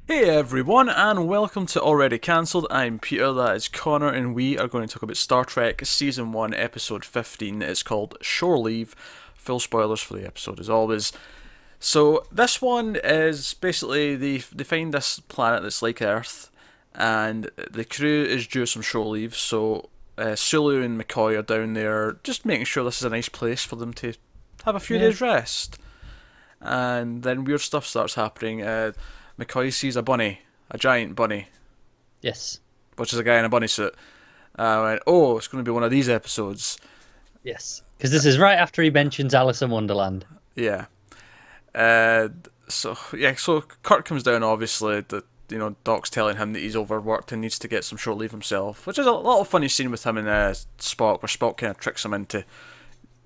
Hey everyone, and welcome to Already Cancelled. I'm Peter, that is Connor, and we are going to talk about Star Trek Season 1, Episode 15. It's called Shore Leave. Full spoilers for the episode, as always. So, this one is basically they find this planet that's like Earth, and the crew is due some shore leave, so Sulu and McCoy are down there just making sure this is a nice place for them to have a few Yeah. days' rest. And then weird stuff starts happening. McCoy sees a bunny, a giant bunny, Yes. which is a guy in a bunny suit. I went, oh, it's going to be one of these episodes. Yes. Because this is right after he mentions Alice in Wonderland. Yeah. So Kirk comes down. Obviously, Doc's telling him that he's overworked and needs to get some short leave himself, which is a little funny scene with him and Spock, where Spock kind of tricks him into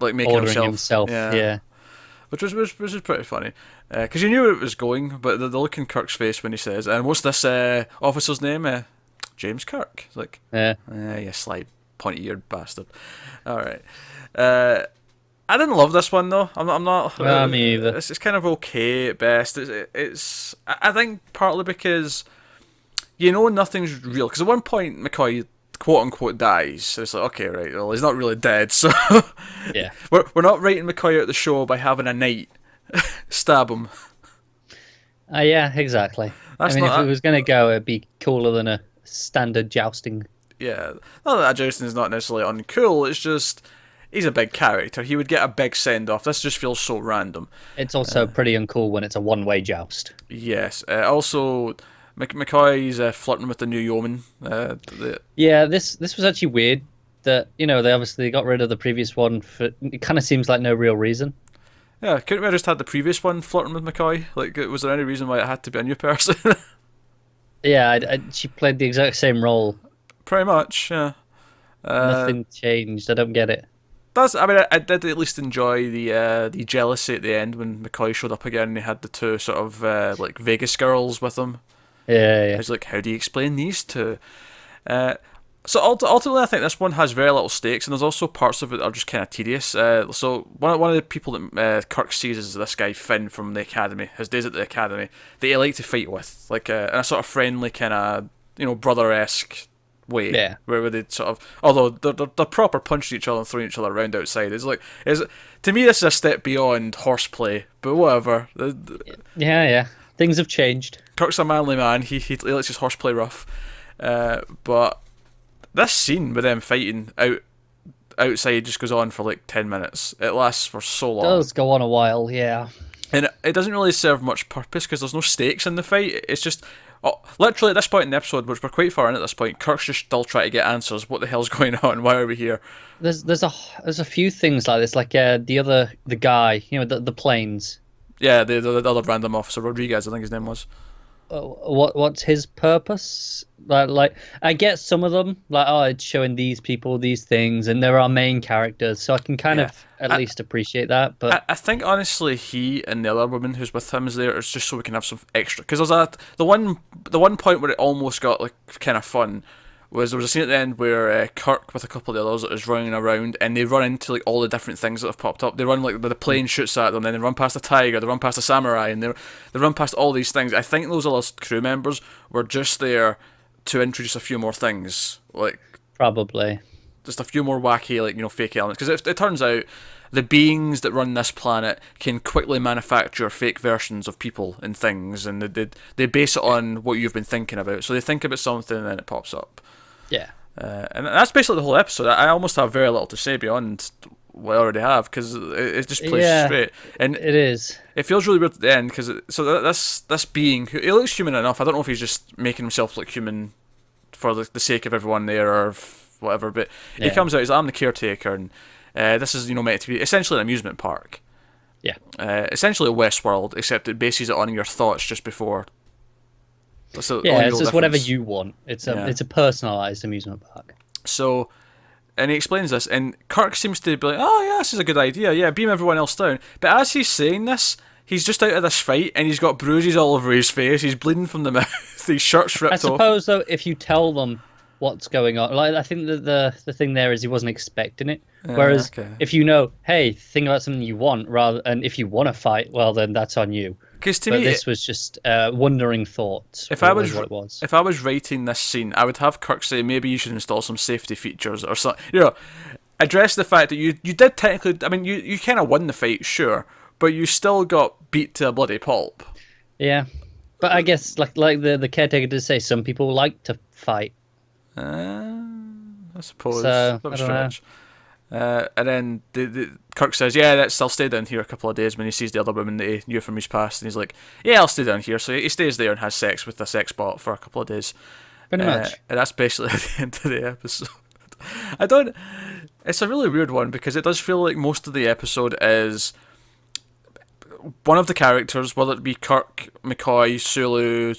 like making Ordering himself. Yeah. which was pretty funny. Because you knew where it was going, but the look in Kirk's face when he says, "And what's this officer's name?" James Kirk. It's like, Yeah. you sly, pointy-eared bastard. All right. I didn't love this one though. I'm not. Me either. It's kind of okay at best. I think partly because nothing's real. Because at one point McCoy quote unquote dies. So it's like, okay, right. Well, he's not really dead. So Yeah. we're not writing McCoy out the show by having a knight stab him. Yeah, exactly. That's if not. it was going to go, it'd be cooler than a standard jousting. Yeah, not that Justin is not necessarily uncool. It's just he's a big character. He would get a big send off. This just feels so random. It's also pretty uncool when it's a one-way joust. Yes. Also, McCoy's flirting with the new yeoman. Yeah, this was actually weird that, they obviously got rid of the previous one for, it kind of seems like no real reason. Yeah, couldn't we have just had the previous one flirting with McCoy? Like, was there any reason why it had to be a new person? Yeah, she played the exact same role. Pretty much, yeah. Nothing changed. I don't get it. I did at least enjoy the jealousy at the end when McCoy showed up again and he had the two sort of like Vegas girls with him. Yeah, yeah. He's like, how do you explain these two? So ultimately, I think this one has very little stakes, and there's also parts of it that are just kind of tedious. So one of the people that Kirk sees is this guy Finn from the academy, his days at the academy, that he liked to fight with, like in a sort of friendly kind of brother-esque way. Yeah. Where they sort of, although they're proper punching each other and throwing each other around outside. It's like, to me this is a step beyond horseplay, but whatever. Yeah, yeah. Things have changed. Kirk's a manly man. He lets his horseplay rough, but this scene with them fighting outside just goes on for like 10 minutes. It lasts for so long. It does go on a while, yeah. And it doesn't really serve much purpose because there's no stakes in the fight. It's just, literally at this point in the episode, which we're quite far in at this point, Kirk's just still trying to get answers. What the hell's going on? Why are we here? There's a few things like this, like the guy, the planes. Yeah, the other random officer, Rodriguez, I think his name was. What's his purpose? Like I get some of them, like, oh, it's showing these people these things, and they're our main characters, so I can kind of at least appreciate that. But I think honestly, he and the other woman who's with him is there is just so we can have some extra. Because there's the one point where it almost got like kind of fun. There was a scene at the end where Kirk with a couple of the others is running around and they run into like all the different things that have popped up. They run like the plane shoots at them, then they run past a tiger, they run past a samurai, and they run past all these things. I think those other crew members were just there to introduce a few more things, like probably, just a few more wacky fake elements. Because it turns out the beings that run this planet can quickly manufacture fake versions of people and things, and they base it on what you've been thinking about. So they think about something and then it pops up. yeah. And that's basically the whole episode. I almost have very little to say beyond what I already have because it just plays straight. And it is. it feels really weird at the end because this being, he looks human enough. I don't know if he's just making himself look human for the sake of everyone there or whatever. But he comes out. He's like, I'm the caretaker, and this is meant to be essentially an amusement park. Yeah. Essentially a Westworld, except it bases it on your thoughts just before. It's just whatever you want. It's a personalized amusement park. So, and he explains this, and Kirk seems to be like, "Oh yeah, this is a good idea. Yeah, beam everyone else down." But as he's saying this, he's just out of this fight, and he's got bruises all over his face. He's bleeding from the mouth. His shirt's ripped I off. suppose though, if you tell them what's going on, like I think that the thing there is he wasn't expecting it. Whereas okay. if hey, think about something you want and if you want to fight, well then that's on you. Because to But me, this was just wandering thoughts. if I was what it was. if I was writing this scene, I would have Kirk say maybe you should install some safety features or something. You know, address the fact that you did technically. I mean, you kind of won the fight, sure, but you still got beat to a bloody pulp. Yeah, but I guess like the caretaker did say, some people like to fight. I suppose. So, That was I don't know. strange. And then Kirk says, "Yeah, I'll stay down here a couple of days." When he sees the other woman that he knew from his past, and he's like, "Yeah, I'll stay down here." So he stays there and has sex with the sex bot for a couple of days. Pretty much. And that's basically the end of the episode. I don't. It's a really weird one because it does feel like most of the episode is one of the characters, whether it be Kirk, McCoy, Sulu,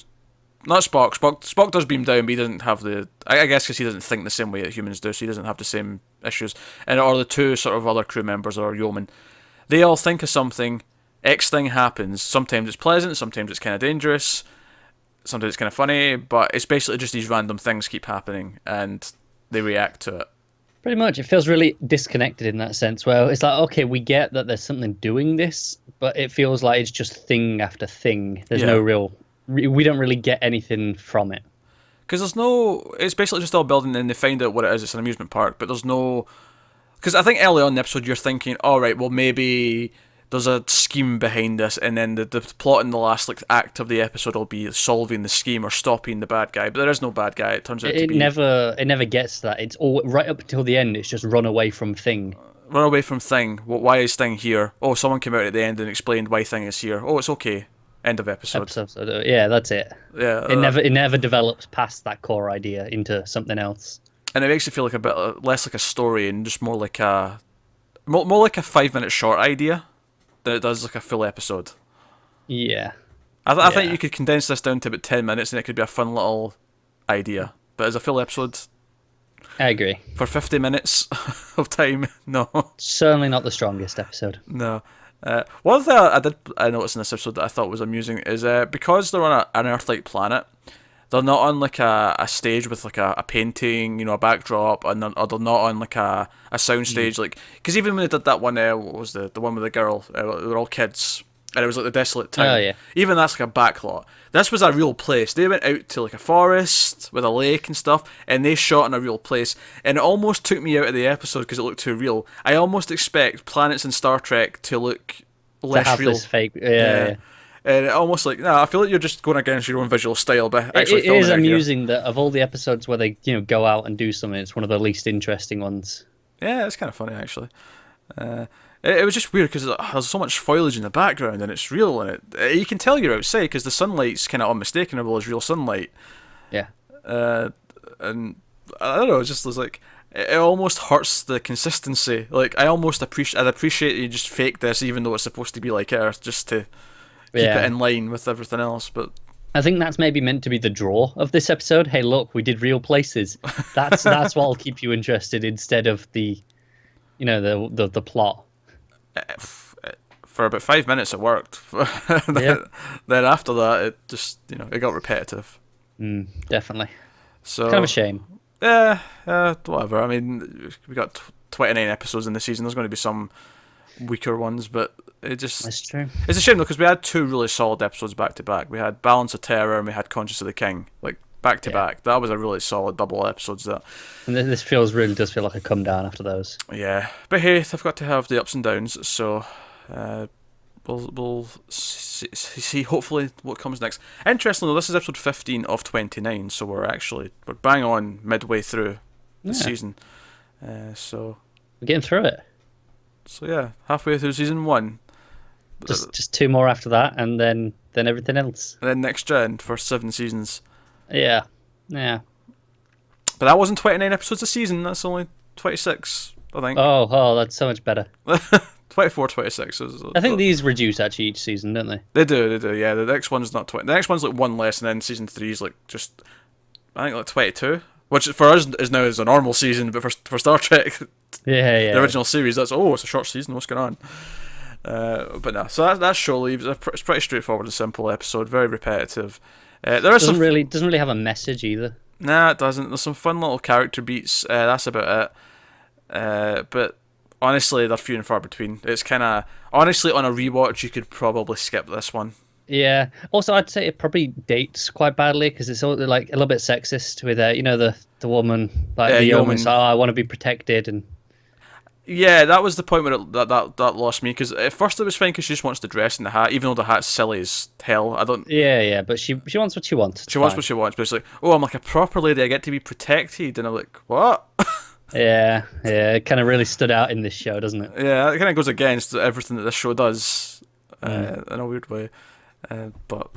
not Spock. Spock does beam down, but he doesn't have the. I guess because he doesn't think the same way that humans do, so he doesn't have the same issues. And or the two sort of other crew members or yeomen, they all think of something. X thing happens. Sometimes it's pleasant, sometimes it's kind of dangerous, sometimes it's kind of funny, but it's basically just these random things keep happening, and they react to it. Pretty much. It feels really disconnected in that sense, where it's like, okay, we get that there's something doing this, but it feels like it's just thing after thing. There's no real. We don't really get anything from it. Because there's no. It's basically just all building, and they find out what it is. It's an amusement park, but there's no. Because I think early on in the episode, you're thinking, all right, well, maybe there's a scheme behind this, and then the plot in the last act of the episode will be solving the scheme or stopping the bad guy. But there is no bad guy. It turns out to be. It never gets to that. It's all right up until the end. It's just run away from Thing. Run away from Thing. Why is Thing here? Oh, someone came out at the end and explained why Thing is here. Oh, it's okay. End of episode. Yeah, that's it. Yeah. It never develops past that core idea into something else. And it makes it feel like a bit less like a story and just more like a 5-minute short idea than it does like a full episode. Yeah. I think you could condense this down to about 10 minutes and it could be a fun little idea. But as a full episode, I agree. for 50 minutes of time, no. Certainly not the strongest episode. No. One thing I noticed in this episode that I thought was amusing is because they're on an Earth-like planet, they're not on like a stage with like a painting, you know, a backdrop, or they're not on like a sound stage, like because even when they did that one, what was the one with the girl? They were all kids, and it was like the desolate town. Oh yeah. Even that's like a backlot. This was a real place. They went out to like a forest with a lake and stuff, and they shot in a real place. And it almost took me out of the episode because it looked too real. I almost expect planets in Star Trek to look less to have real. This fake, yeah. And it almost like, I feel like you're just going against your own visual style, but actually It is filming amusing that of all the episodes where they go out and do something, it's one of the least interesting ones. Yeah, it's kind of funny actually. It was just weird because there's so much foliage in the background and it's real, and you can tell you're outside because the sunlight's kind of unmistakable as real sunlight. Yeah. And I don't know, it's just like it almost hurts the consistency. Like I'd appreciate you just fake this even though it's supposed to be like Earth, just to keep it in line with everything else. But I think that's maybe meant to be the draw of this episode. Hey, look, we did real places. That's what'll keep you interested instead of the plot. For about 5 minutes it worked. Then after that it just it got repetitive. Definitely. So kind of a shame. Yeah, whatever. I mean, we got 29 episodes in the season. There's going to be some weaker ones, but That's true. It's a shame though because we had two really solid episodes back to back. We had Balance of Terror and we had Conscious of the King, like back to back. That was a really solid double episodes. That. And this really does feel like a come down after those. Yeah, but hey, they've got to have the ups and downs. So we'll see hopefully what comes next. Interestingly, this is episode 15 of 29, so we're bang on midway through the season. So we're getting through it. So yeah, halfway through season 1. Just 2 more after that, and then everything else. And then next gen for 7 seasons. Yeah. But that wasn't 29 episodes a season. That's only 26, I think. Oh, that's so much better. 24, 26. I think these reduce actually each season, don't they? They do. Yeah, the next one's not 20. The next one's like 1 less, and then season 3 is like just, I think like 22, which for us is now a normal season, but for Star Trek, the original series, it's a short season. What's going on? But no, so that's Shore Leave. It's pretty straightforward and simple episode, very repetitive. Doesn't really have a message either. Nah, it doesn't. There's some fun little character beats. That's about it. But honestly, they're few and far between. It's kind of honestly on a rewatch, you could probably skip this one. Yeah. Also, I'd say it probably dates quite badly because it's all like a little bit sexist with the woman like the yeoman's. Oh, I want to be protected and. Yeah, that was the point where that lost me, because at first it was fine because she just wants to dress in the hat, even though the hat's silly as hell. I don't. Yeah, but she wants what she wants. She wants what she wants, but it's like, oh, I'm like a proper lady. I get to be protected, and I'm like, what? Yeah, it kind of really stood out in this show, doesn't it? Yeah, it kind of goes against everything that this show does in a weird way, but.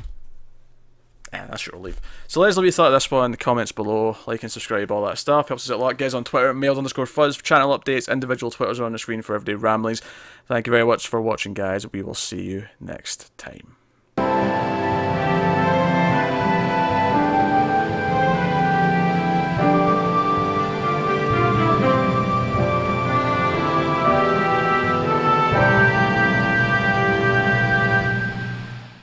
That's Shore Leave. So let us know what you thought of this one in the comments below. Like and subscribe, all that stuff. Helps us out a lot. Get us on Twitter, mailed_fuzz for channel updates. Individual Twitters are on the screen for everyday ramblings. Thank you very much for watching, guys. We will see you next time.